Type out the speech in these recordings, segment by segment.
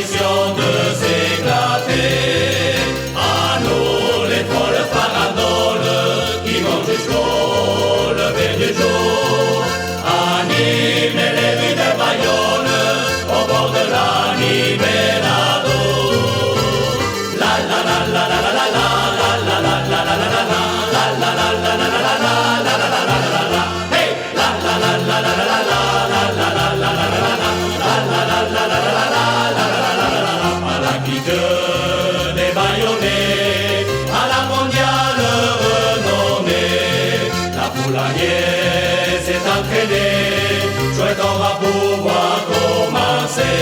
permission de s'éclater. À nous les folles faradoles qui vont jusqu'au lever du jour. Animez les rues de Bayonne au bord de la Nivelado. La la la la la la la la la la la la la la la. Des Bayonnais à la mondiale renommée, la foule Agnès s'est entraînée, chouette on va pouvoir commencer.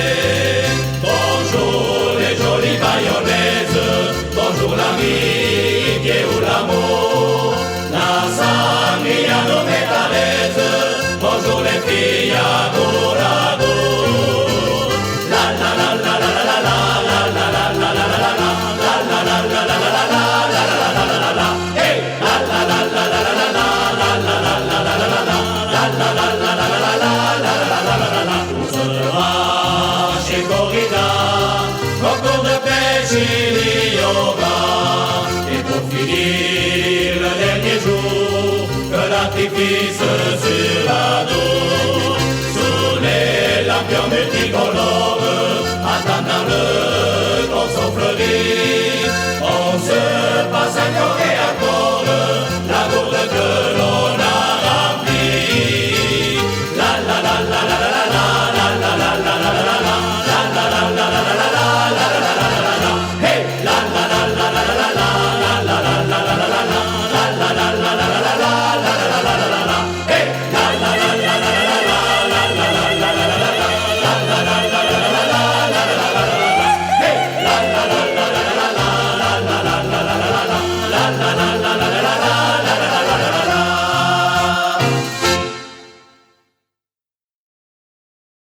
Bonjour les jolies Bayonnaises, bonjour l'amitié ou l'amour, la sangria nous met à l'aise, bonjour les filles à Gourago. La la la la la la la. On sera chez Corrida, concours de pêche et yoga. Et pour finir le dernier jour, que l'artifice sur la dos, sous les lampions multicolores, attendant le